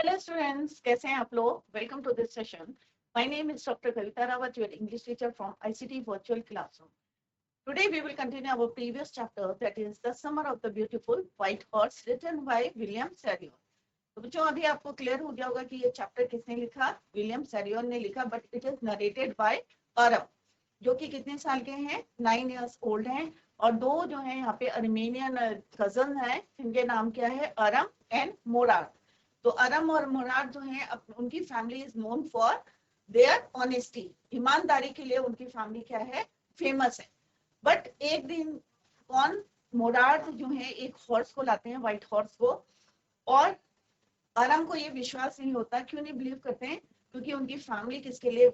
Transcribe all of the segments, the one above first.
Hello students, कैसे हैं आप लोग? Welcome to this session. My name is Dr. Kavita Rawat, your English teacher from ICT Virtual Classroom. Today we will continue our previous chapter, that is The Summer of the Beautiful White Horse, written by William Sarion. तो बच्चों अभी आपको clear हो गया होगा कि ये chapter किसने लिखा? विलियम सैरियन ने लिखा, but it is narrated by Aram, जो कि कितने साल के हैं? 9 years ओल्ड हैं। और दो जो है यहाँ पे अर्मेनियन कजन हैं, इनके नाम क्या है? अरम एंड मोराद। तो अरम और मोराद जो है उनकी family is known for their honesty, ईमानदारी के लिए उनकी फैमिली क्या है? फेमस है। बट एक दिन कौन? मोराद जो है एक हॉर्स को लाते हैं, व्हाइट हॉर्स को, और अरम को ये विश्वास नहीं होता। क्यों नहीं बिलीव करते हैं? क्योंकि उनकी फैमिली किसके लिए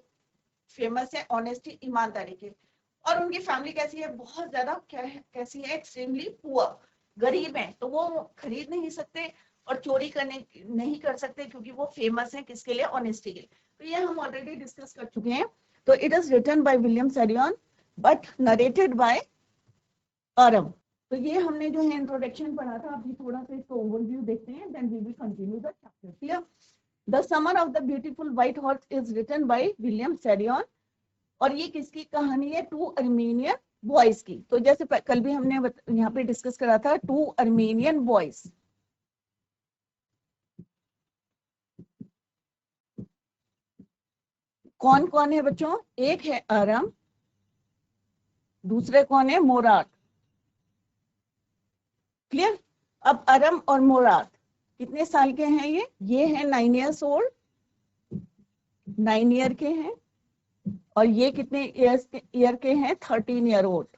फेमस है? ऑनेस्टी, ईमानदारी के। और उनकी फैमिली कैसी है? बहुत ज्यादा क्या है, कैसी है? एक्सट्रीमली पुअर, गरीब है। तो वो खरीद नहीं सकते और चोरी करने नहीं कर सकते, क्योंकि वो फेमस है किसके लिए? ऑनेस्टी के लिए। तो ये हम ऑलरेडी डिस्कस कर चुके हैं। तो it is written by William Saroyan but narrated by Aram. तो ये हमने जो है इंट्रोडक्शन पढ़ा था। अभी थोड़ा सा इसको ओवरव्यू देखते हैं, then we will continue the chapter. Clear? The summer of the beautiful white horse is written by William Saroyan. और ये किसकी कहानी है? 2 अर्मेनियन बॉयज की। तो जैसे कल भी हमने यहाँ पे डिस्कस करा था, 2 अर्मेनियन बॉयज। कौन कौन है बच्चों? एक है अरम, दूसरे कौन है? मोराद। क्लियर? अब अरम और मोराद कितने साल के हैं? ये है 9 years ओल्ड, 9 year के हैं। और ये कितने ईयर के हैं? 13 year old.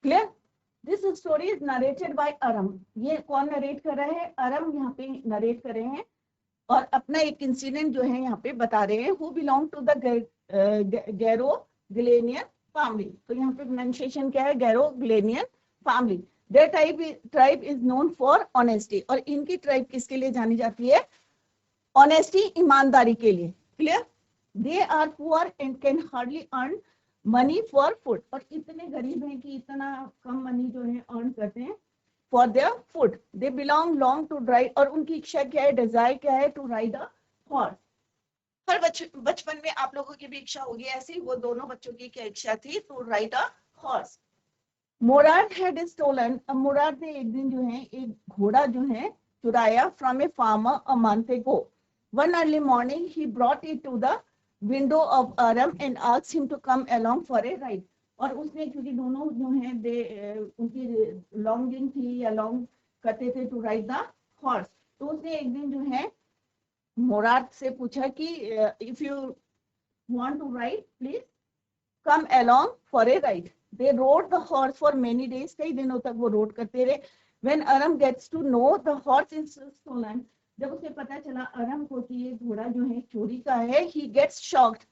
Clear? This story is narrated by Aram. ये कौन नरेट कर रहा है? अरम यहाँ पे नरेट कर रहे हैं और अपना एक इंसिडेंट जो है यहाँ पे बता रहे हैं। Who belong to the Garoghlanian family. तो यहाँ पे प्रोनाउंसिएशन क्या है? Garoghlanian family. Their tribe is known for honesty. और इनकी ट्राइब किसके लिए जानी जाती है? ऑनेस्टी, ईमानदारी के लिए। Clear? They are poor and can hardly earn money for food. और इतने गरीब हैं कि इतना कम मनी जो है अर्न करते हैं for their food. They belong long to drive. और उनकी इच्छा क्या है? डिजायर क्या है? To ride a horse. हर बचपन में आप लोगों की भी इच्छा होगी ऐसी। वो दोनों बच्चों की क्या इच्छा थी? To ride a horse. Mourad had stolen. अब मोराद ने एक दिन जो है एक घोड़ा जो है चुराया from a farmer a month ago. One early morning he brought it to the window of Aram and asked him to come along for a ride. और उसने, क्योंकि दोनों जो है उनकी लॉन्गिंग थी या लॉन्ग करते थे टू राइड द हॉर्स, तो उसने एक दिन जो है मोराद से पूछा कि if you want to ride please come along for a ride. They rode the horse for many days. कई दिनों तक वो रोड करते रहे। When Aram gets to know the horse is stolen, जब उसे पता चला अरम को कि ये घोड़ा जो है चोरी का है, he gets shocked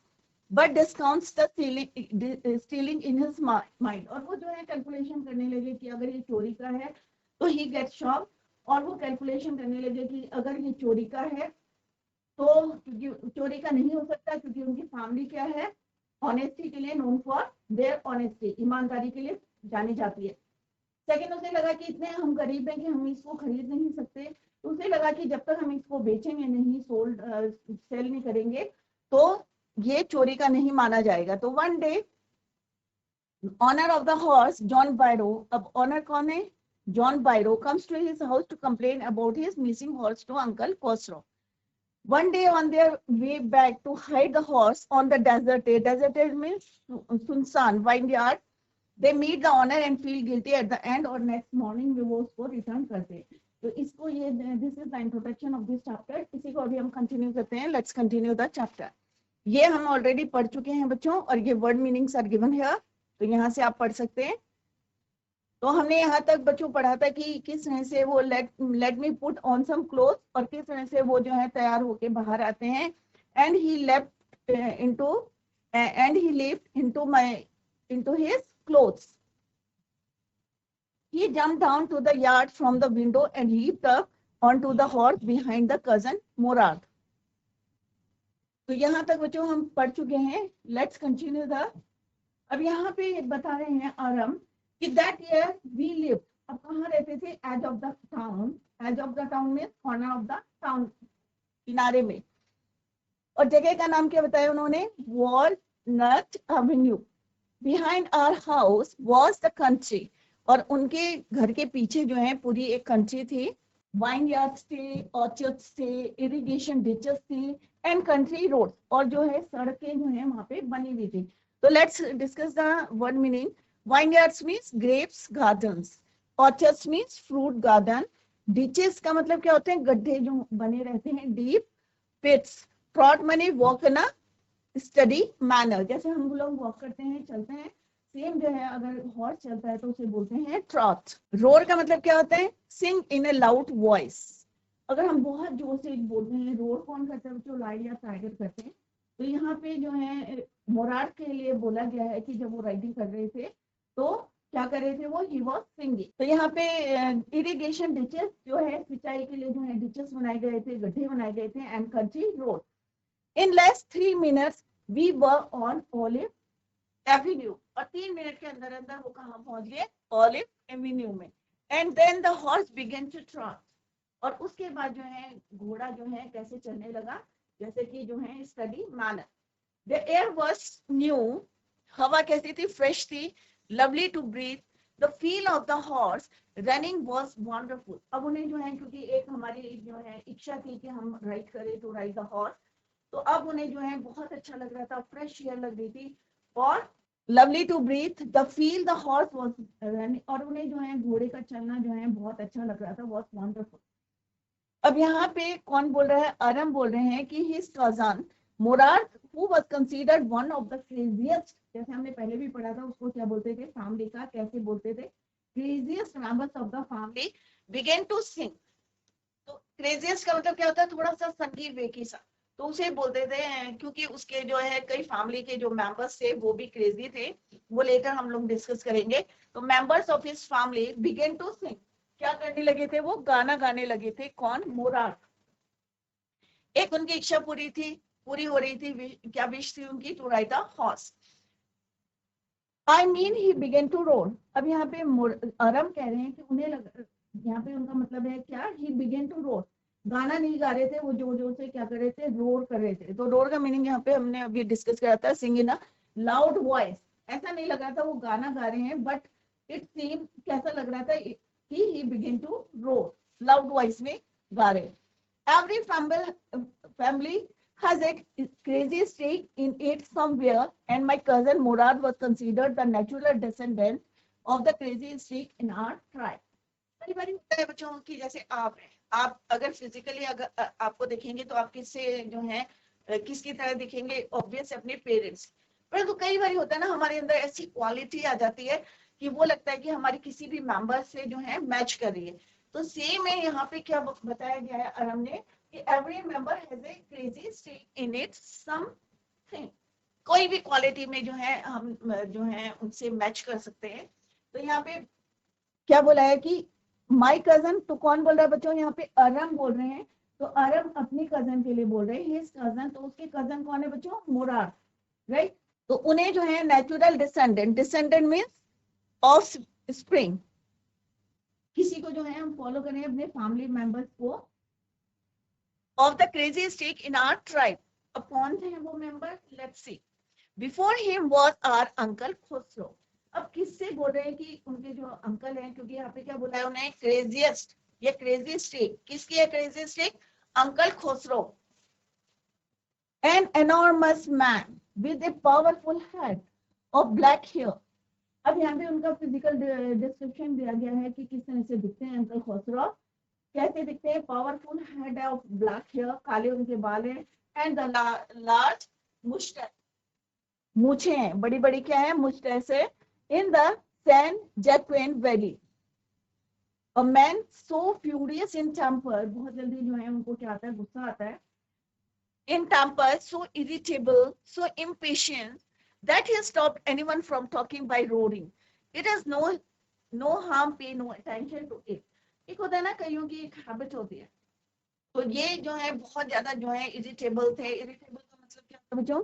but discounts the stealing in his mind. और वो जो है कैलकुलेशन करने लगे कि अगर ये चोरी का है तो ही गेट्स शॉक्ड। और वो कैलकुलेशन करने लगे कि अगर ये चोरी का है तो, क्योंकि चोरी का नहीं हो सकता, क्योंकि उनकी फैमिली क्या है? ऑनेस्टी के लिए नोन फॉर देयर ऑनेस्टी, ईमानदारी के लिए जानी जाती है। सेकंड, उसे लगा कि इतने हम गरीब हैं कि हम इसको खरीद नहीं सकते। तो उसे लगा कि जब तक हम इसको बेचेंगे नहीं, सेल नहीं करेंगे, तो ये चोरी का नहीं माना जाएगा। तो one day owner of the horse John Byro, अब ऑनर कौन है? John Byro comes to his house to complain about his missing horse to uncle Khosrove. One day on their way back to hide the horse on the desert means Sunsan vineyard, they meet the owner and feel guilty at the end, और next morning वो उसको return करते हैं। तो इसको ये this is the introduction of this chapter। इसी को अभी हम continue करते हैं। Let's continue the chapter। ये हम already पढ़ चुके हैं बच्चों, और ये word meanings are given here। तो यहाँ से आप पढ़ सकते हैं। तो हमने यहाँ तक बच्चों पढ़ा था कि किस तरह से वो let me put on some cloth, और किस तरह से वो जो है तैयार होके बाहर आते हैं। And he left into his clothes. He jumped down to the yard from the window and leaped up onto the horse behind the cousin Morad। तो यहाँ तक बच्चों हम पढ़ चुके हैं। लेट्स कंटिन्यू द अब यहाँ पे बता रहे हैं आरम कि दैट ईयर वी लिव, अब कहाँ रहते थे, edge of the town, edge of the town में कॉर्नर ऑफ द टाउन, किनारे में, और जगह का नाम क्या बताया उन्होंने, walnut avenue, behind our house was the country, और उनके घर के पीछे जो है पूरी एक कंट्री थी, वाइन यार्ड्स थे, ऑर्चर्ड्स थे, इरिगेशन डिचेस थी, एंड कंट्री रोड, और जो है सड़कें जो है वहां पे बनी हुई थी। तो let's discuss the word meaning. Wine yards means grapes gardens, orchards means fruit garden, ditches का मतलब क्या होते हैं, गड्ढे जो बने रहते हैं, डीप पिट्स, ट्रॉट मनी वॉक ना स्टडी मैनर, जैसे हम लोग वॉक करते हैं, चलते हैं, सेम जो है अगर हॉर्स चलता है तो उसे बोलते हैं ट्रॉट। रोर का मतलब क्या होता है, सिंग इन ए लाउड वॉइस, अगर हम बहुत जोर से बोलते हैं, रोर कौन करता है, जो लाइट या टाइगर करते हैं, तो यहाँ पे जो है मोरार के लिए बोला गया है कि जब वो राइडिंग कर रहे थे तो क्या कर रहे थे वो, ही वॉज सिंगिंग। तो यहाँ पे इरिगेशन डिचेस जो है, सिंचाई के लिए जो है डिचेस बनाए गए थे, गड्ढे बनाए गए थे, and country road. In less 3 minutes, we were on Olive Avenue. और 3 मिनट के अंदर अंदर वो कहाँ पहुंच गए, Olive Avenue में। And then the horse began to trot. और उसके बाद जो है घोड़ा जो है कैसे चलने लगा, जैसे कि जो है study manner. The air was new. हवा कैसी थी, फ्रेश थी, lovely to breathe. The feel of the horse running was wonderful. अब उन्हें जो है, क्योंकि एक हमारी जो है इच्छा थी कि हम राइड करें, तो राइड द हॉर्स, तो अब उन्हें जो है बहुत अच्छा लग रहा था, फ्रेश एयर लग रही थी, और lovely to breathe, the feel the horse was running, और उन्हें जो है घोड़े का चलना जो है बहुत अच्छा लग रहा था, वाज वंडरफुल। अब यहाँ पे कौन बोल रहा है, अरम बोल रहे हैं कि his cousin Murad, who was considered one of the craziest, जैसे हमने पहले भी पढ़ा था, उसको क्या बोलते थे, फैमिली का कैसे बोलते थे, craziest members of the family began to sing. तो क्रेजीएस्ट का मतलब क्या होता है, थोड़ा सा संगीत बेकी सा, तो उसे बोलते थे, क्योंकि उसके जो है कई फैमिली के जो मेंबर्स थे वो भी क्रेजी थे, वो लेकर हम लोग डिस्कस करेंगे। तो members of his family began to sing, क्या करने लगे थे, वो गाना गाने लगे थे, कौन, मुराद। एक उनकी इच्छा पूरी हो रही थी, क्या विश थी उनकी, to ride a horse. I mean he began to roar, अब यहाँ पे अरम कह रहे हैं कि उन्हें यहाँ पे उनका मतलब है क्या, ही बिगेन टू रोर, गाना नहीं गा रहे थे वो, जोर जोर से क्या कर रहे थे, रोर कर रहे थे। तो रोर का मीनिंग यहाँ पे हमने अभी डिस्कस करा था, सिंग इन अ लाउड वॉइस, ऐसा नहीं लग रहा था वो गाना गा रहे हैं, बट इट सीम कैसा लग रहा था कि he began to roar, loud voice में गा रहे। Every family has a crazy streak in it somewhere, and my cousin Murad was considered the natural descendant of the crazy streak in our tribe. कई बार होता है बच्चों की, जैसे आप हैं, आप अगर फिजिकली अगर आपको देखेंगे तो आप किससे जो है, किसकी तरह दिखेंगे, ऑब्वियस अपने पेरेंट्स। परंतु कई बार होता है ना, हमारे अंदर ऐसी क्वालिटी आ जाती है कि वो लगता है कि हमारी किसी भी मेंबर से जो है मैच कर रही है। तो सेम है यहाँ पे, क्या बताया गया है अरम ने, कि every member has a crazy streak in it something, कोई भी क्वालिटी में जो है हम जो है उनसे मैच कर सकते हैं। तो यहाँ पे क्या बोला है कि माई कजन, तो कौन बोल रहा है बच्चों, यहाँ पे अरम बोल रहे हैं, तो अरम अपनी कजन के लिए बोल रहे हैं, हिज कजन, तो उसके कजन कौन है बच्चों, मुराद, राइट। तो उन्हें जो है natural descendant, descendant means offspring, किसी को जो है हम फॉलो करें अपने फैमिली मेंबर्स को, of the crazy streak in our tribe. अब कौन थे वो member, let's see. Before him was our uncle Khosrove, अब किससे बोल रहे हैं कि उनके जो अंकल हैं, क्योंकि यहाँ पे क्या बोला है उन्हें, क्रेजिएस्ट, ये क्रेजी स्ट्रीक किसकी है, crazy streak uncle Khosrove. An enormous man with a powerful head of black hair, अब यहाँ पे उनका फिजिकल डिस्क्रिप्शन दिया गया है कि किस तरह से दिखते हैं अंकल खुसरो, कैसे दिखते हैं, powerful head of black hair, काले उनके बाल हैं, एंड द लार्ज मुस्टैच, मूछे हैं बड़ी बड़ी, क्या है, मुस्टैच है, in the San Joaquin Valley. A man so furious in temper, बहुत जल्दी जो है उनको क्या आता है, गुस्सा आता है, in temper, so irritable, so impatient that he stopped anyone from talking by roaring. It is no harm, pay no attention to it. एक होता है ना, कईयों की एक हैबिट होती है, तो ये जो है बहुत ज्यादा जो है इरिटेबल थे। इरिटेबल का मतलब क्या होता है बच्चों,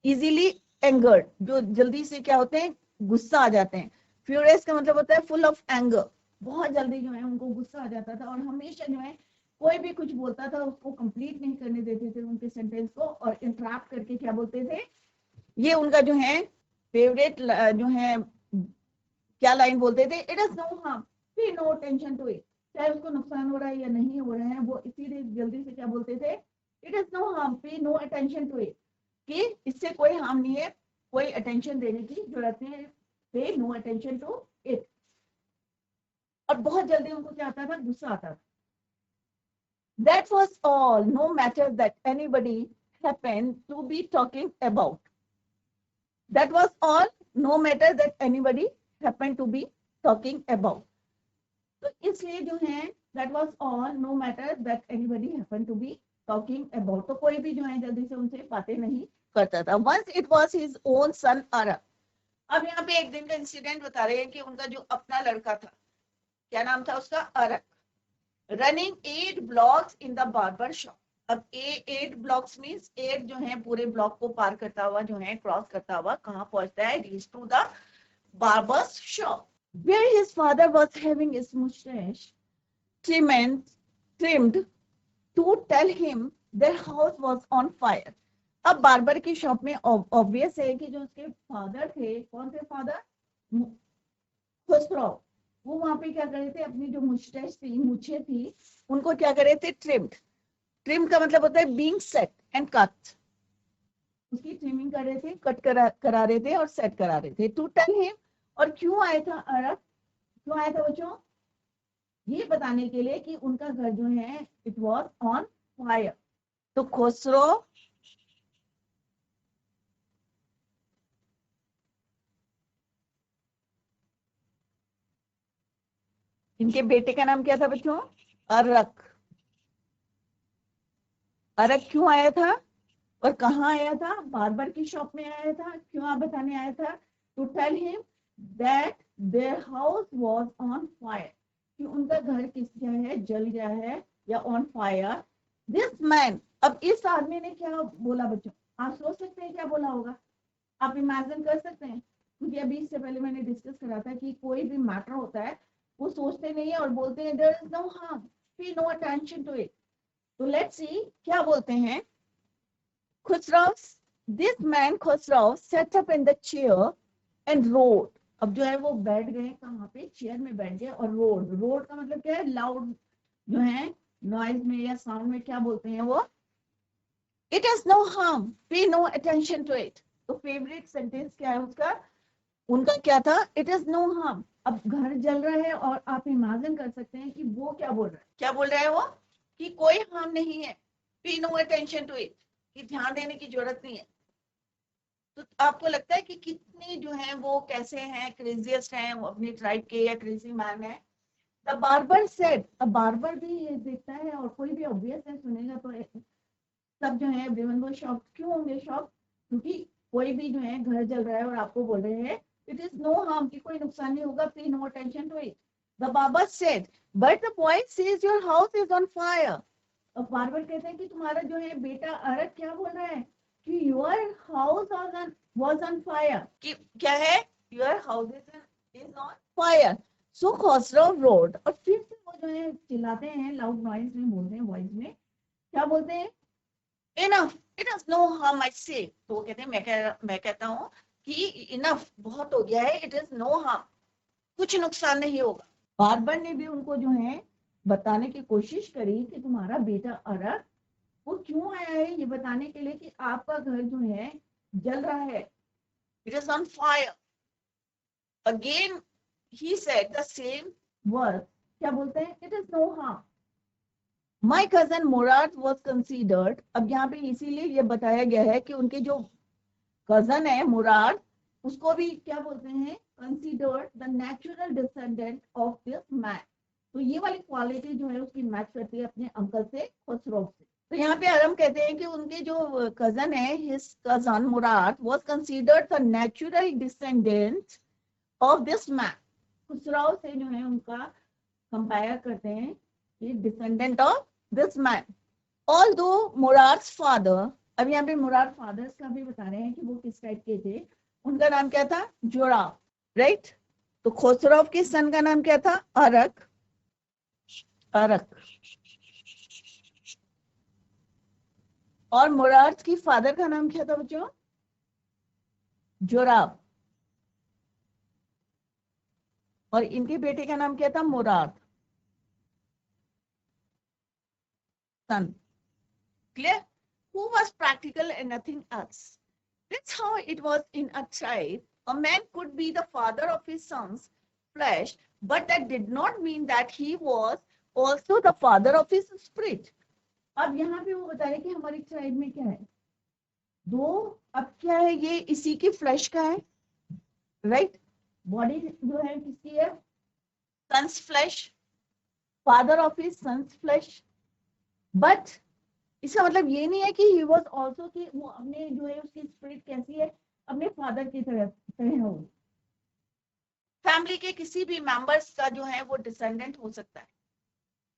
इजीली एंगर्ड, जो जल्दी से क्या होते हैं, गुस्सा आ जाते हैं। फ्यूरियस का मतलब होता है फुल ऑफ एंगर, बहुत जल्दी जो है उनको गुस्सा आ जाता था और हमेशा जो है कोई भी कुछ बोलता था उसको कंप्लीट नहीं करने देते थे उनके सेंटेंस को, और इंटरप्ट करके क्या बोलते थे। ये उनका जो है फेवरेट जो है क्या लाइन बोलते थे, इट इज नो हार्म, पे नो अटेंशन टू इट, चाहे उसको नुकसान हो रहा है या नहीं हो रहा है, वो इसीलिए जल्दी से क्या बोलते थे, इट इज नो हार्म, पे नो अटेंशन टू इट, कि इससे कोई हार्म नहीं है, कोई अटेंशन देने की जरूरत नहीं है, पे नो अटेंशन टू इट। और बहुत जल्दी उनको क्या आता था, गुस्सा आता था। That was all, no matter that anybody happened to be talking about. That was all, no matter that anybody happened to be talking about. तो इसलिए जो है that was all, no matter that anybody happened to be talking about. तो कोई भी जो है जल्दी से उनसे बातें नहीं करता था. Once it was his own son Arak. अब यहाँ पे एक दिन का इंसिडेंट बता रहे हैं कि उनका जो अपना लड़का था, क्या नाम था उसका, Aram, running 8 blocks in the barber shop. अब 8 ब्लॉक्स मींस 8 जो है पूरे ब्लॉक को पार करता हुआ जो है, क्रॉस करता हुआ कहाँ पहुंचता है, reach to the barber's shop where his father was having his mustache trimmed to tell him their house was on fire. अब बार्बर की शॉप में ऑब्वियस है कि जो उसके फादर थे, कौन थे फादर, खुसरो, वो वहां पे क्या कर रहे थे, अपनी जो मुस्टैच थी, मूछे थी, उनको क्या कर रहे थे, ट्रिम का मतलब होता है बीइंग सेट एंड कट, उसकी ट्रिमिंग कर रहे थे, कट करा रहे थे और सेट करा रहे थे। टू टेल हिम, और क्यों आया था अरब, क्यों आया था बच्चों, ये बताने के लिए कि उनका घर जो है इट वाज ऑन फायर। तो खुसरो इनके बेटे का नाम क्या था बच्चों, अरक। अरक क्यों आया था और कहाँ आया था, बार्बर की शॉप में आया था, क्यों आप बताने आया था, to tell him that their house was on fire, कि उनका घर किस गया है, जल गया है या ऑन फायर। दिस मैन, अब इस आदमी ने क्या बोला बच्चों, आप सोच सकते हैं क्या बोला होगा, आप इमेजिन कर सकते हैं, क्योंकि अभी इससे पहले मैंने डिस्कस करा था कि कोई भी मैटर होता है वो सोचते नहीं है और बोलते हैं देयर इज नो हार्म, पे नो अटेंशन टू इट। तो लेट्स सी क्या बोलते हैं। Khusro, this man Khusro set up in the chair and road, अब जो है वो बैठ गए कहाँ पे, चेयर में बैठ गए, और रोड का मतलब क्या है, लाउड जो है नॉइज में या साउंड में क्या बोलते हैं वो, इट इज नो हार्म, पे नो अटेंशन टू इट। तो फेवरेट सेंटेंस क्या है उसका, उनका क्या था, इट इज नो हार्म। अब घर जल रहा है और आप इमेजिन कर सकते हैं कि वो क्या बोल रहा है, क्या बोल रहा है वो, कि कोई हार्म नहीं है, पे नो अटेंशन टू इट, कि ध्यान देने की जरूरत नहीं है। तो आपको लगता है कि कितनी जो है वो कैसे हैं, क्रेजियस्ट हैं, वो अपनी ट्राइब के या क्रेजी मैन है। द बार्बर सेड, अब बार्बर भी ये देखता है और कोई भी ऑब्वियस है सुनेगा तो सब जो है एवरीवन वो शॉक, क्यों होंगे शॉक, क्योंकि कोई भी जो है घर जल रहा है और आपको बोल रहे हैं इट इज नो हार्म, कि कोई नुकसान नहीं होगा, pay no attention to it. The barber said but the boy says your house is on fire. अब बार्बर कहते हैं कि तुम्हारा जो है बेटा अरक क्या बोल रहा है कि your house was on fire, कि क्या है, your house is on fire. So Khusro road, और फिर से वो जो है चिल्लाते हैं, लाउड नॉइज में बोलते हैं, वॉइस में क्या बोलते हैं, enough, it is no harm I say. तो वो कहते हैं मैं कहता हूँ कि इनफ, बहुत हो गया है, इट इज नो हार्म, कुछ नुकसान नहीं होगा। बार्बर ने भी उनको जो है बताने की कोशिश करी कि तुम्हारा बेटा अरक वो क्यों आया है, ये बताने के लिए कि आपका घर जो है जल रहा है, it is on fire. Again he said the same word, क्या बोलते हैं, it is no harm. My cousin Mourad was considered, अब यहाँ पे इसीलिए ये बताया गया है कि उनके जो कजन है मुराद, उसको भी क्या बोलते हैं, considered the natural descendant of this man. तो ये वाली क्वालिटी जो है उसकी मैच करती है अपने अंकल से, खुसरो से। तो यहाँ पे अरम कहते हैं कि उनके जो कजन है, his cousin Mourad was considered the natural descendant of this man. Khusro से जो है उनका कंपेयर करते हैं, descendant of this man. Although Murad's father अब यहाँ पे मुराद फादर्स का भी बता रहे हैं कि वो किस टाइप के थे। उनका नाम क्या था? जोराब, राइट। तो खुसरो के सन का नाम क्या था? अरक, अरक। और मुराद की फादर का नाम क्या था बच्चों? जोराब। और इनके बेटे का नाम क्या था? मुराद, सन। Clear? Who was practical and nothing else. That's how it was in a tribe. A man could be the father of his son's flesh, but that did not mean that he was also the father of his spirit. अब यहाँ पे वो बता रहे कि हमारी tribe में क्या है, दो, अब क्या है, ये इसी की फ्लैश का है, राइट। बॉडी जो है किसकी है? Son's flesh, father of his son's flesh. But इसका मतलब ये नहीं है कि ही वाज आल्सो कि वो अपने जो है उसकी स्पिरिट कैसी है, अपने फादर की तरह हो। फैमिली के किसी भी मेंबर्स का जो है वो डिसेंडेंट हो सकता है,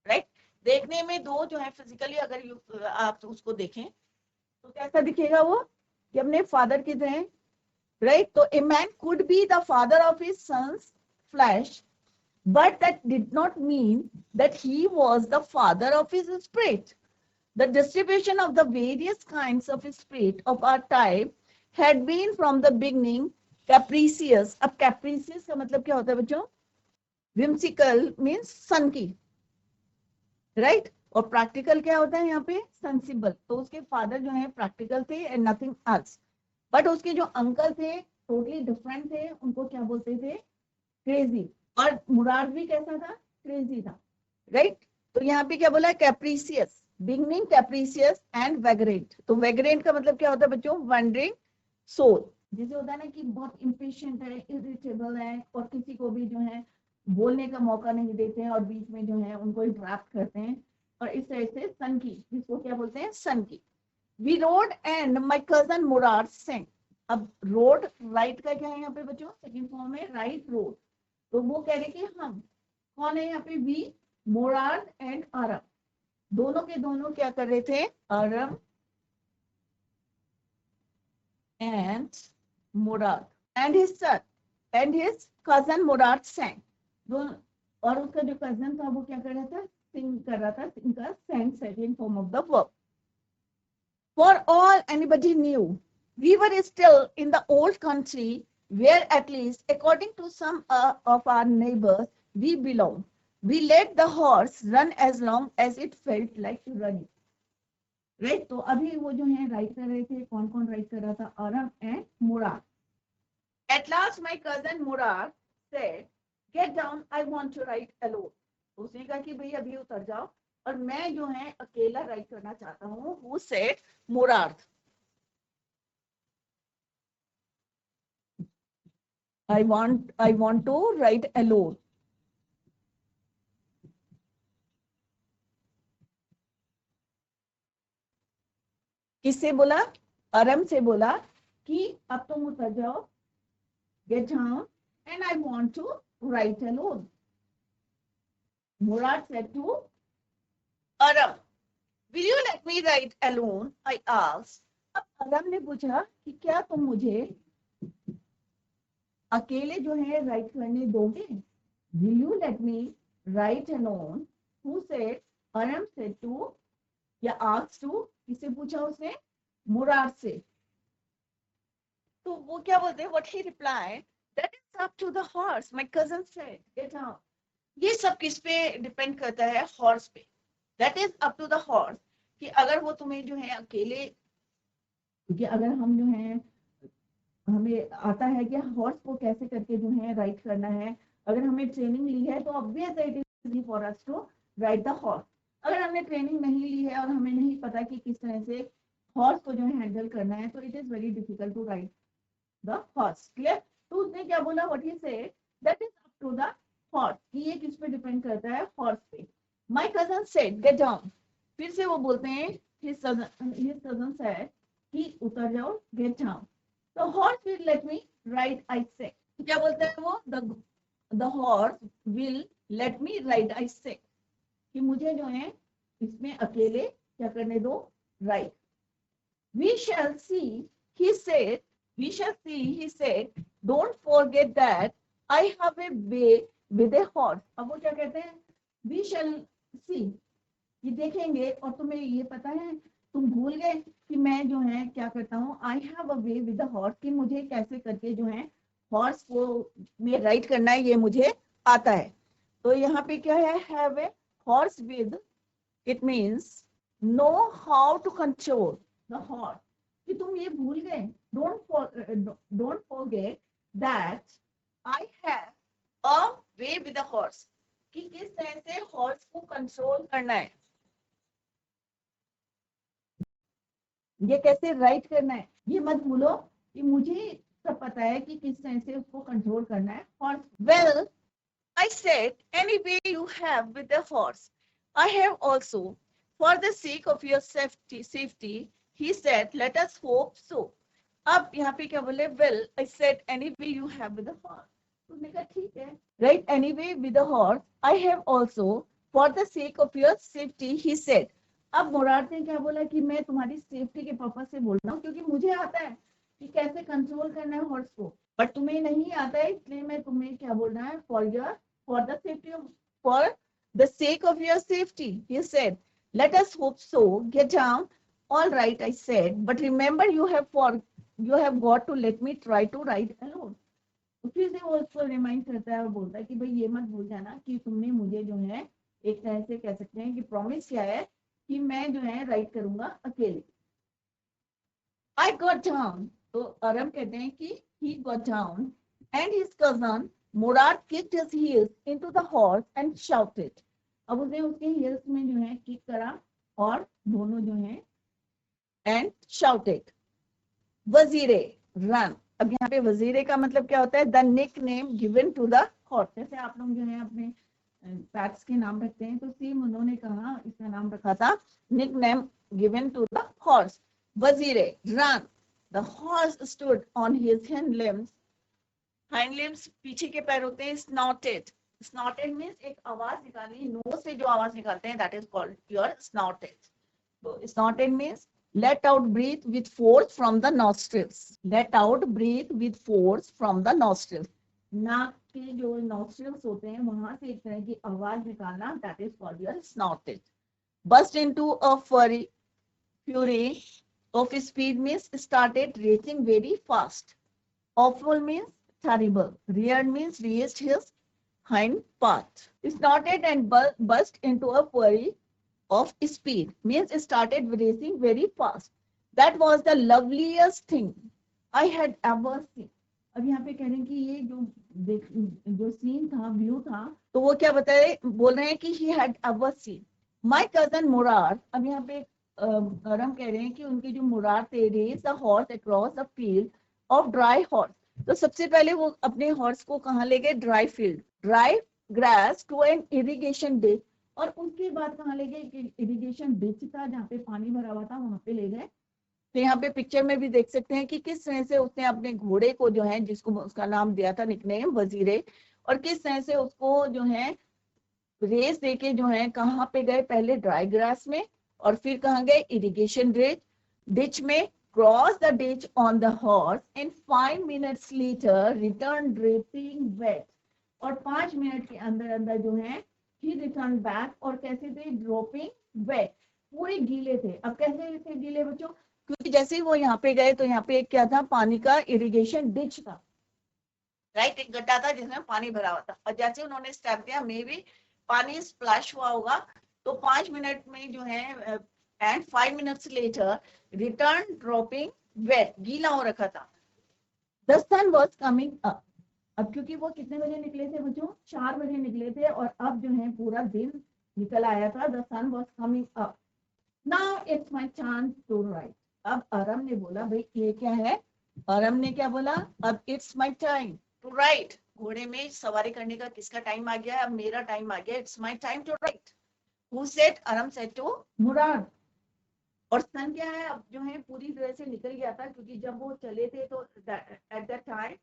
राइट। देखने में दो जो है फिजिकली अगर आप उसको देखें तो कैसा दिखेगा वो, कि अपने फादर की तरह, राइट। तो a man could be the father of his son's flesh, but that did not mean that he was the father of his spirit. The distribution of the various kinds of spirit of our type had been from the beginning capricious. अब capricious का मतलब क्या होता है बच्चों? whimsical means सन की, right? और practical क्या होता है यहाँ पे? sensible. तो उसके फादर जो है practical थे and nothing else. बट उसके जो अंकल थे टोटली डिफरेंट थे, उनको क्या बोलते थे? क्रेजी। और मुराद भी कैसा था? क्रेजी था, राइट। तो यहाँ पे क्या बोला? Capricious, beginning capricious and vagrant. तो वैग्रेंट का मतलब क्या होता है बच्चों? Wandering soul. जैसे होता है ना कि बहुत इम्पेशेंट है, इरिटेबल है, और किसी को भी जो है बोलने का मौका नहीं देते हैं, और बीच में जो है उनको इंटरप्ट करते हैं, और इस तरह से सन की, जिसको क्या बोलते हैं? सन की। We rode and my cousin Mourad sang. अब रोड राइट का क्या है यहाँ पे बच्चों? सेकंड फॉर्म है राइट रोड। तो वो कह रहे कि हम, कौन है यहाँ पे? वी, मुराद एंड आरम, दोनों के दोनों क्या कर रहे थे? Aram and Mourad and his son and his cousin Mourad sang. और उसका जो कजन था वो क्या कर रहा था? सिंग कर रहा था। इनका sang second form of the verb. For all anybody knew, we were still in the old country where, at least according to some of our neighbors, we belong. We let the horse run as long as it felt like running. Right? तो अभी वो जो है right कर रहे थे, कौन कौन राइट कर रहा था? Aram and Mourad. At last my cousin Murad said, "Get down, I want to ride alone." उसने कहा कि भाई अभी उतर जाओ और मैं जो है अकेला राइड करना चाहता हूँ। Who said? Murad. I want to ride alone. किससे बोला? अरम से बोला कि अब तुम उतर जाओ, get down, and I want to ride alone. Murad said to Aram, "Will you let me ride alone?" I asked. अब अरम ने पूछा कि क्या तुम मुझे अकेले जो है राइड करने दोगे? Will you let me ride alone? Who said? Aram said to, या asked to, किसे पूछा उसने? मुराद से। तो वो क्या बोलते हैं? What he replied, "That is up to the horse." My cousin said, "Get out." ये सब किस पे डिपेंड करता है? हॉर्स पे। That is up to the horse, कि अगर वो तुम्हें जो है अकेले, क्योंकि अगर हम जो है, हमें आता है कि हॉर्स को कैसे करके जो है राइड करना है, अगर हमें ट्रेनिंग ली है तो obvious it is easy for us to ride the horse. अगर हमने ट्रेनिंग नहीं ली है और हमें नहीं पता कि किस तरह से हॉर्स को जो है हैंडल करना है, तो it is very difficult to ride the horse. Clear? तो उसने क्या बोला? What he said, that is up to the horse, कि ये किस पे डिपेंड करता है? हॉर्स पे। My cousin said, get down. फिर से वो बोलते हैं, हिज कजन सेड कि उतर जाओ, get down. The horse will let me ride, I say. क्या बोलते हैं वो? The horse will let me ride, I say. कि मुझे जो है इसमें अकेले क्या करने दो? Ride. We shall see, he said, we shall see, he said, don't forget that I have a way with a horse. अब वो क्या कहते हैं? We shall see, ये देखेंगे, और तुम्हें ये पता है, तुम भूल गए कि मैं जो है क्या करता हूँ, I have a way with the horse, कि मुझे कैसे करके जो है हॉर्स को में राइड करना है, ये मुझे आता है. तो यहाँ पे क्या है? Have a horse with, it means know how to control the horse. कि तुम ये भूल गए, don't forget that I have a way with the horse, कि किस तरह से हॉर्स को कंट्रोल करना है, ये कैसे राइड करना है, ये मत भूलो कि मुझे सब पता है कि किस तरह से उसको कंट्रोल करना है horse. Well, I said, any way you have with the horse, I have also, for the sake of your safety, he said, let us hope so. अब यहाँ पे क्या बोले? Well, I said, any way you have with the horse. तुमने कहा ठीक है, right? Any way with the horse, I have also, for the sake of your safety, he said. अब मुराद ने क्या बोला कि मैं तुम्हारी सेफ्टी के पर्पस से बोल रहा हूँ, क्योंकि मुझे आता है कि कैसे कंट्रोल करना है हॉर्स को, बट तुम्हें नहीं आता है, इसलिए मैं तुम्हें क्या बोल रहा है? For the safety of, for the sake of your safety, he said, let us hope so. Get down. All right, I said, but remember you have got to let me try to ride alone. फिर से वो उसको remind करता है और बोलता है कि भाई ये मत भूल जाना कि तुमने मुझे जो है एक तरह से कह सकते हैं कि प्रॉमिस किया है कि मैं जो है राइड करूंगा अकेले. I got down. तो अरम कहते हैं कि he got down and his cousin Murad kicked his heels into the horse and shouted. अब उसने उसके heels में जो है किक करा और दोनों जो है and shouted. वजीरे, run. अब यहाँ पे वजीरे का मतलब क्या होता है? The nickname given to the horse. जैसे आप लोग जो है अपने पैट्स के नाम रखते हैं, तो सेम उन्होंने कहा, इसका नाम रखा था nickname given to the horse. Vazire, run. The horse stood on his hind limbs. Hind limbs पीछे के पैर होते हैं. स्नॉटेड, स्नॉटेड मीन्स एक आवाज निकालनी, नोज से जो आवाज निकालते हैं, that is called your snorted. तो snorted means let out breathe with force from the nostrils. Let out breathe with force from the nostrils. नाक के जो nostrils होते हैं वहां से एक तरह की आवाज निकालना, that is called your snorted. Burst into a fury of speed means started racing very fast. Awful means terrible. Reared means raised his hind part. Snorted and burst into a fury of speed means started racing very fast. That was the loveliest thing I had ever seen. अब यहाँ पे कह रहे हैं कि ये जो scene था, व्यू था, तो वो क्या बोल रहे हैं कि he had ever seen. My cousin Murad, अब यहाँ पे हम कह रहे हैं कि उनके जो मुराद थे, race the horse across a field of dry horse. तो सबसे पहले वो अपने हॉर्स को कहाँ ले गए? Dry field, dry grass to an irrigation ditch. और उसके बाद कहाँ ले गए? इरिगेशन डिच था जहाँ पे पानी भरा हुआ था, वहां पे ले गए. तो यहाँ पे पिक्चर में भी देख सकते हैं कि किस तरह से उसने अपने घोड़े को जो है, जिसको उसका नाम दिया था निकनेम वजीरे, और किस तरह से उसको जो है रेस देके जो है कहाँ पे गए? पहले ड्राई ग्रास में, और फिर कहाँ गए? इरिगेशन डिच में. Cross the ditch on the horse and 5 minutes later return dripping wet. और 5 मिनट के अंदर अंदर जो है he returned back. और कैसे थे? ड्रॉपिंग वेट, पूरे गीले थे. अब कैसे थे गीले बच्चों? क्योंकि जैसे ही वो यहाँ पे गए तो यहाँ पे एक क्या था? पानी का इरिगेशन डिच था, राइट? एक गड्ढा था जिसमें पानी भरा हुआ था, और जैसे उन्होंने स्टेप दिया, मे भी पानी स्प्लैश हुआ होगा. तो 5 मिनट में जो है and 5 minutes later return dropping wet, गीला हो रखा था. The sun was coming up. अब क्योंकि वो कितने बजे निकले थे बच्चों? 4 बजे निकले थे, और अब जो है पूरा दिन निकल आया था. The sun was coming up. Now it's my chance to ride. अब अरम ने बोला, भाई ये क्या है? अरम ने क्या बोला? अब it's my time to ride. घोड़े में सवारी करने का किसका टाइम आ गया? अब मेरा टाइम आ गया. It's my time to ride. Who said? Aram said to Mourad. और सन क्या है? अब जो है पूरी तरह से निकल गया था, क्योंकि जब वो चले थे तो एट दैट टाइम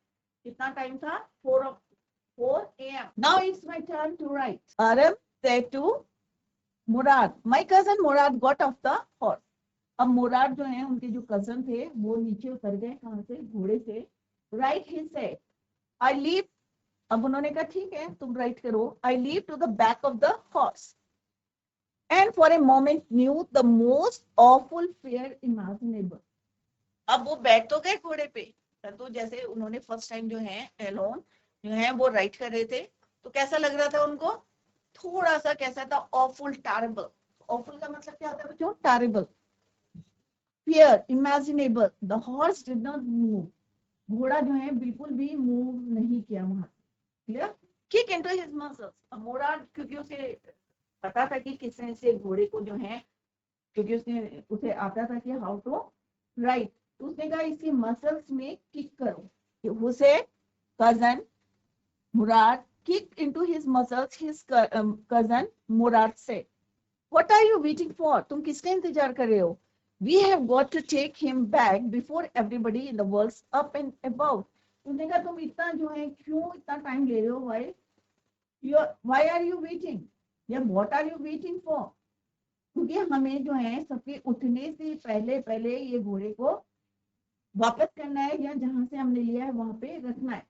कितना टाइम था? 4 AM. Now it's my turn to write. Aram said to Murad. My cousin Murad got off the horse. अब मुराद जो है उनके जो कजन थे वो नीचे उतर गए, कहां से, घोड़े से। Ride he said, I leave, अब उन्होंने कहा ठीक है तुम राइट करो, I leave to the back of the horse and for a moment knew the most awful fear imaginable. अब वो बैठ तो गए घोड़े पे, तो जैसे उन्होंने फर्स्ट टाइम जो है एलोन जो है वो राइट कर रहे थे, तो कैसा लग रहा था उनको, थोड़ा सा कैसा था, ऑफुल, टैरेबल। ऑफुल का मतलब क्या होता है बच्चों, terrible, fear imaginable. The horse did not move, घोड़ा जो है बिल्कुल भी मूव नहीं किया वहां, clear. Kick into his muscles, अब घोड़ा क्योंकि उसे पता था कि किस तरह से घोड़े को जो है, क्योंकि उसने उसे आता था कि हाउ टू राइट, तो उसने कहा इसकी मसल्स में किक करो। उसे cousin Murad kicked into his muscles, his cousin Murad said, what are you waiting for? तुम किसका इंतजार कर रहे हो? We have got to take him back before everybody in the world's up and about. उसने कहा तुम इतना जो है क्यों इतना टाइम ले रहे हो? Why are you waiting? या what are you waiting for? क्योंकि हमें जो है सबके उठने से पहले पहले ये घोड़े को वापस करना है, या जहां से हमने लिया है वहां पे रखना है।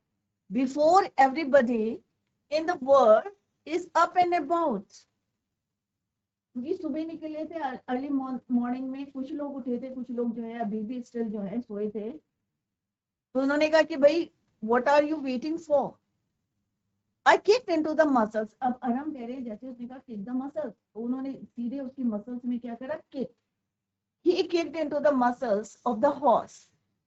Before everybody in the world is up and about. क्योंकि सुबह निकले थे अर्ली मॉर्निंग में, कुछ लोग उठे थे, कुछ लोग जो है अभी भी स्टिल जो है सोए थे। तो उन्होंने कहा कि भाई what are you waiting for? I kicked into the muscles, अब अरम कह रहे जैसे उसने कहा किक द मसल्स, तो उन्होंने सीधे उसकी मसल्स में क्या करा, kick. He kicked into the muscles of the horse,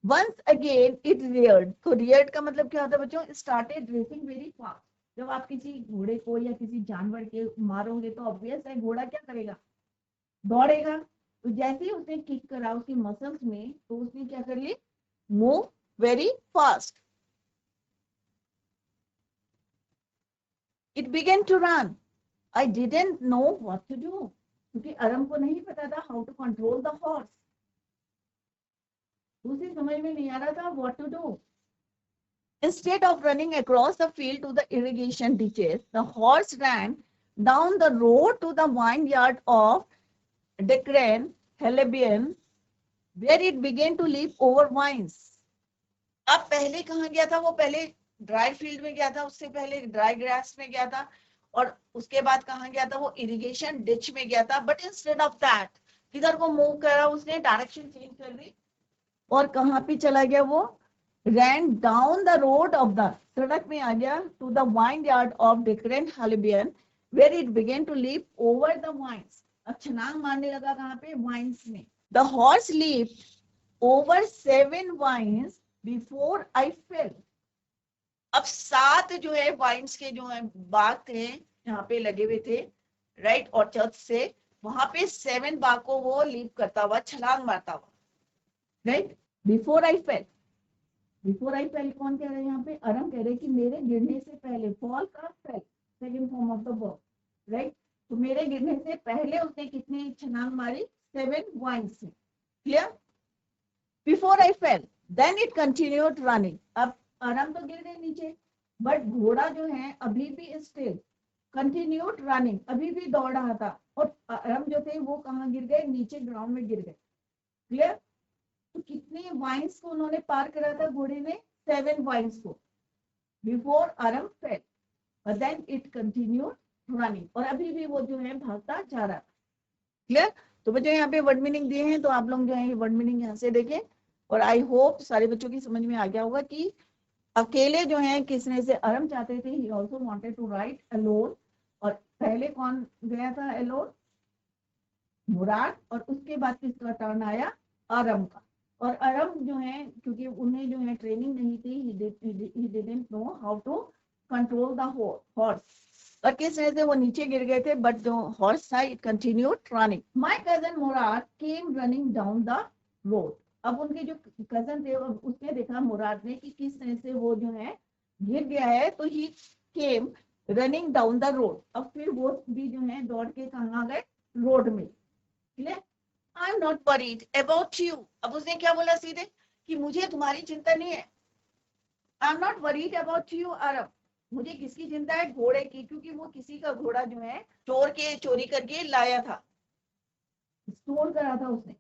once again it reared. तो रियर्ड का मतलब क्या होता है बच्चों, स्टार्टेड रेसिंग वेरी फास्ट। जब आप किसी घोड़े को या किसी जानवर के मारोगे तो ऑब्वियस है घोड़ा क्या करेगा, दौड़ेगा। तो जैसे ही उसने किक करा उसकी मसल्स में, तो उसने क्या कर ली, move very fast. It began to run, I didn't know what to do, क्योंकि अरम को नहीं पता था how to control the horse, उसे समझ में नहीं आ रहा था what to do. Instead of running across the field to the irrigation ditches, the horse ran down the road to the vineyard of Decran Halebian, where it began to leap over vines. अब पहले कहाँ गया था वो, पहले dry field में गया था, उससे पहले ड्राई ग्रास में गया था, और उसके बाद कहाँ गया था वो, इरिगेशन डिच में गया था। बट इंस्टेड ऑफ दैट किधर को मूव करा उसने, डायरेक्शन चेंज कर दी, और कहाँ पे चला गया वो, ran down the road of the, सड़क में आ गया, to the vineyard of Decran Halebian, where it began to leap over the vines. अब छलांग मारने लगा कहाँ पे, vines में। The horse leaped over 7 vines before I fell. अब 7 जो है वाइन्स के जो है बाग थे यहाँ पे लगे हुए थे, राइट, और चर्च से वहां पे 7 बाग को वो लीप करता हुआ, छलांग मारता हुआ, right. Before I fail, before I fail कौन कह रहे हैं यहाँ पे, अरम कह रहे कि मेरे गिरने से पहले, फॉल का fail second form of the verb, right. तो मेरे गिरने से पहले उसने कितनी छलांग मारी, 7 वाइन्स से, clear. Before I fell then it continued running, अब अरम तो गिर गए नीचे, बट घोड़ा जो है अभी भी स्टिल कंटिन्यूड रनिंग, अभी भी दौड़ रहा था, और अरम जो थे वो कहाँ गिर गए, नीचे ग्राउंड में गिर गए, क्लियर। तो कितने वाइन्स को उन्होंने पार करा था घोड़े ने, 7 वाइन्स को, before Aram fell, but then it continued running, और अभी भी वो जो है भागता जा रहा, क्लियर। तो बच्चों यहाँ पे वर्ड मीनिंग दिए हैं, तो आप लोग जो है वर्ड मीनिंग यहाँ से देखें, और आई होप सारे बच्चों की समझ में आ गया होगा कि अकेले जो है किसने से, अरम चाहते थे, he also wanted to ride alone, और पहले कौन गया था अलोन, मुराद, और उसके बाद किसका टर्न आया, अरम का। और अरम जो है क्योंकि उन्हें जो है ट्रेनिंग नहीं थी, he didn't know how to control the horse, और किस वजह से वो नीचे गिर गए थे, बट जो हॉर्स था it continued running. My cousin Murad came running down the road, अब उनके जो कजन थे उसने देखा मुराद ने कि किस तरह से वो जो है गिर गया है, तो he came running down the road, अब फिर वो भी जो है दौड़ के कहाँ गए, रोड में, clear. I am not worried about you, अब उसने क्या बोला सीधे कि मुझे तुम्हारी चिंता नहीं है, I am not worried about you Aram, मुझे किसकी चिंता है, घोड़े की, क्योंकि वो किसी का घोड़ा जो है चोरी करके लाया था, स्टोर करा था उसने,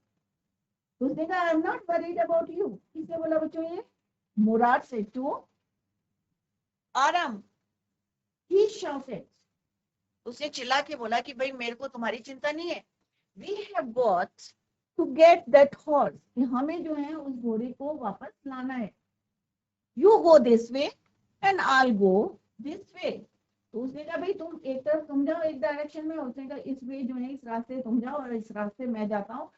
तो उसने कहा आई am not worried about you. किसने बोला बच्चों ये? मुराद said to आराम। he shouted, उसने चिल्ला के बोला कि भाई मेरे को तुम्हारी चिंता नहीं है। we have got to get that horse, हमें जो है उस घोड़े को वापस लाना है। you go this way and I'll go this way। तो उसने कहा भाई तुम एक तरफ तुम जाओ एक डायरेक्शन में, उसने कहा इस वे जो है इस रास्ते तुम जाओ और इस रास्ते मैं जाता हूँ,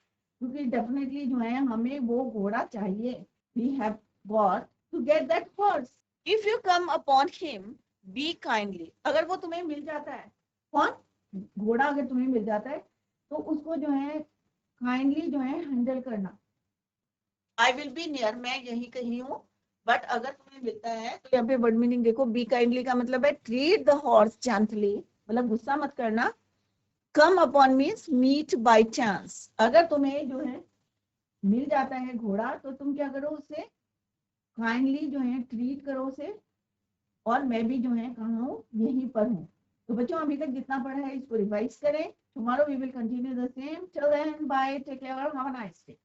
क्योंकि डेफिनेटली जो है हमें वो घोड़ा चाहिए। we have got to get that horse if you come upon him be kindly। अगर वो तुम्हें मिल जाता है, कौन? घोड़ा अगर तुम्हें मिल जाता है तो उसको जो है काइंडली जो है हैंडल करना। आई विल बी नियर, मैं यही कहीं हूँ, बट अगर तुम्हें मिलता है तो यहाँ पे वर्ड मीनिंग देखो, बी काइंडली का मतलब है ट्रीट द हॉर्स जेंटली, मतलब गुस्सा मत करना। Come upon means meet by chance, अगर तुम्हें जो है मिल जाता है घोड़ा तो तुम क्या करो, उसे काइंडली जो है ट्रीट करो उसे, और मैं भी जो है कहाँ हूँ, यहीं पर हूँ। तो बच्चों अभी तक जितना पढ़ा है इसको रिवाइज करें। Tomorrow we will continue the same. Till then bye, take care, have a nice day.